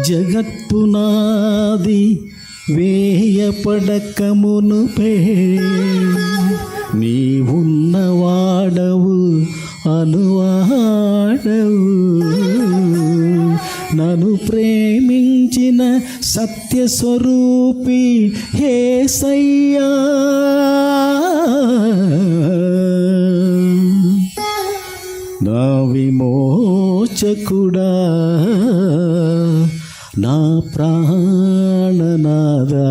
జగత్పునాది వేయపడకమునుపే నీవున్నవాడవు అనువాడవు. నన్ను ప్రేమించిన సత్యస్వరూపి యేసయ్యా, నా విమోచకుడా, నా ప్రాణనాదా,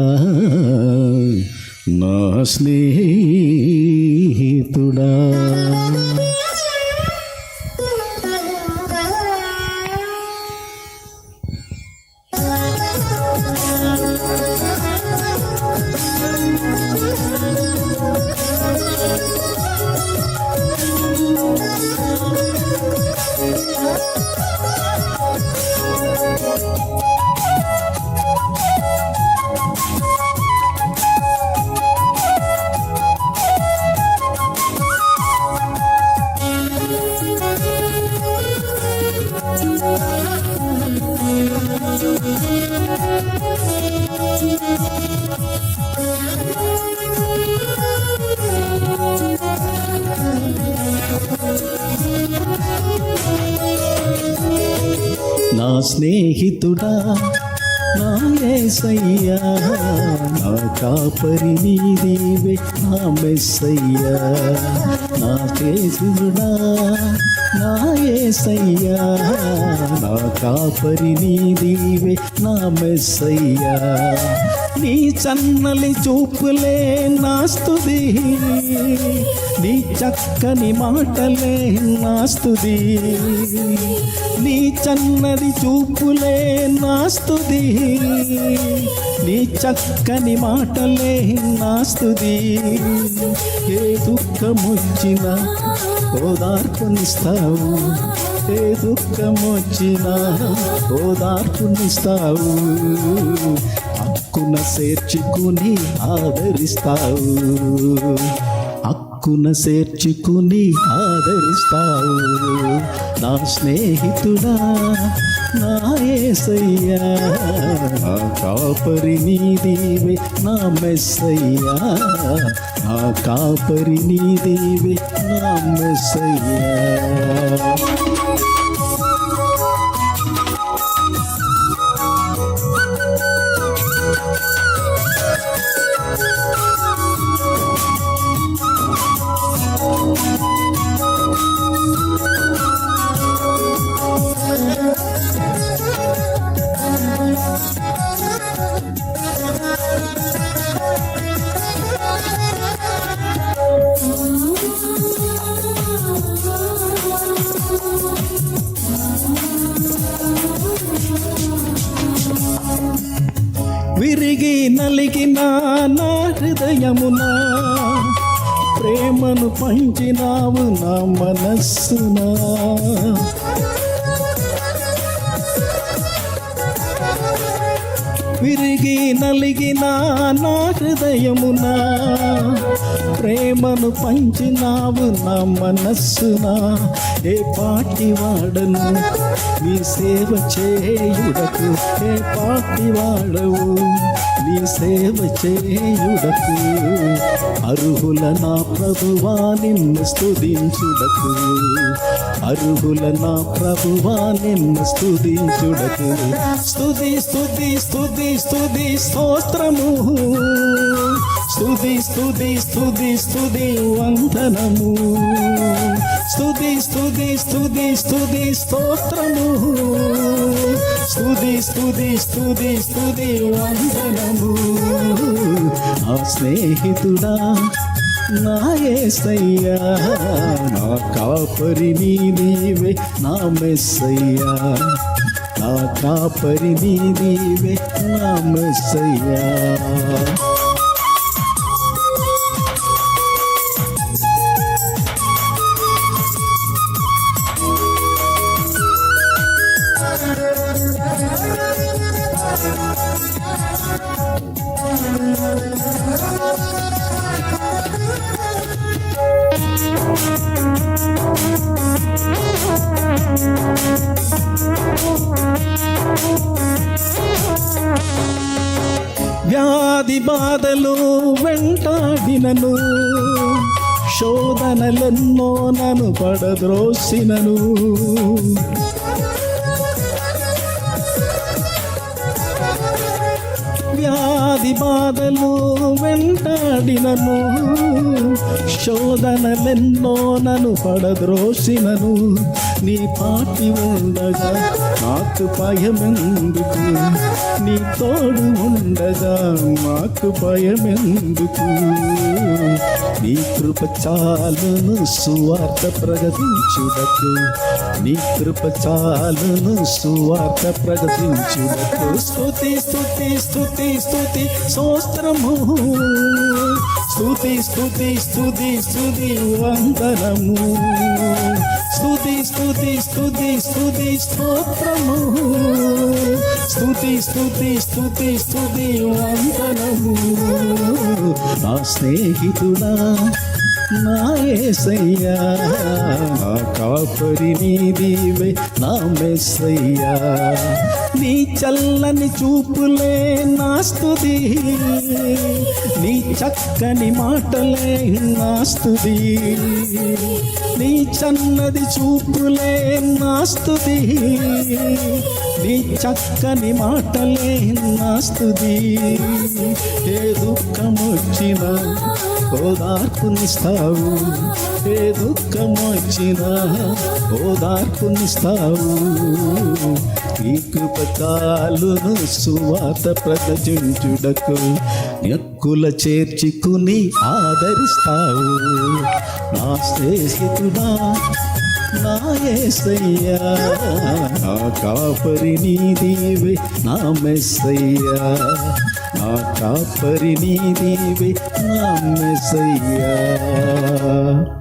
నా స్నేహితుడా. నా స్నేహితుడా, నా యేసయ్యా, నా కాపరి నీవే, నా మెస్సయ్యా. నా స్నేహితుడా, నా యేసయ్యా, నా కాపరి నీవే, నా మెస్సయ్యా. నీ చన్నలి చూపులే నా స్తుతి, నీ చక్కని మాటలే నా స్తుతి. నీ చన్నది చూపులే నా స్తుతి, నీ చక్కని మాటలే నా స్తుతి. ఏ దుఃఖమొచ్చినా ఓదార్పునిస్తావు, ఏ దుఃఖమొచ్చినా ఓదార్పునిస్తావు. హక్కున చేర్చుకుని ఆదరిస్తావు, హక్కున చేర్చుకుని ఆదరిస్తావు. నా స్నేహితుడా, నా యేసయ్యా, నా కాపరి నీవే, నా మెస్సయ్యా. నా కాపరి నీవే, నా మెస్సయ్యా. విరిగి నలిగిన నా హృదయమునా ప్రేమను పంచినావు నా మనస్సునా. విరిగి నలిగిన నా హృదయమునా ప్రేమను పంచినావు నా మనస్సునా. ఏ పాటి వాడను నీ సేవ చేయుడకు, ఏ పాటి వాడవు నీ సేవ చేయుడకు. అర్హుల నా ప్రభువా నిన్ను స్తుతించుడకు, అర్హుల నా ప్రభువా నిన్ను స్తుతించుడకు. స్తుతి స్తుతి స్తుతి స్తుతి స్తోత్రము, స్తుతి స్తుతి స్తుతి స్తుతి వందనము. స్తుతి స్తుతి స్తుతి స్తుతి స్తోత్రము, స్తుతి స్తుతి స్తుతి స్తుతి వందనము. ఆ స్నేహితుడా, నా యేసయ్యా, నా కాపరి నీవే, నా మెస్సయ్యా. నా కాపరి నీవే, నా మెస్సయ్యా. వ్యాధి బాధలు వెంటాడినను, శోధనలెన్నో నన్ను పడద్రోసినను. వ్యాధి బాధలు వెంటాడినను, శోధనలెన్నో నన్ను పడద్రోసినను. నీ పాటి ఉండగా నాకు భయమెందుకు, నీ తోడు ఉండగా మాకు భయమెందుకు. నీ కృప చాలును సువార్త ప్రకటించుటకు, నీ కృప చాలును సువార్త ప్రకటించుటకు. స్తుతి స్తుతి స్తుతి స్తుతి స్తోత్రము, స్తుతి స్తుతి స్తుతి స్తుతి వందనము, స్తుతి స్తుతి స్తుతి స్తుతి స్తోత్రము, స్తుతి స్తుతి స్తుతి స్తుతి వందనము. నా స్నేహితుడా నా యేసయ్యా, నా కాపరి నీవే నా మెస్సయ్యా. నీ చల్లని చూపులే నా స్తుతి, నీ చక్కని మాటలే నా స్తుతి, నీ చన్నది చూపులే నా స్తుతి, నీ చక్కని మాటలే నా స్తుతి. ఏ దుఃఖమొచ్చినా ఓదార్పునిస్తావు, ఏ దుఃఖమొచ్చినా ఓదార్పునిస్తావు. ఈ కృప చాలును సువార్త ప్రకటించుటకు, నెక్కుల చేర్చుకుని ఆదరిస్తావు. నా స్నేహితుడా నా యేసయ్యా, నా కాపరి నీవే నా మెస్సయ్యా, నా కాపరి నీవే నా మెస్సయ్యా.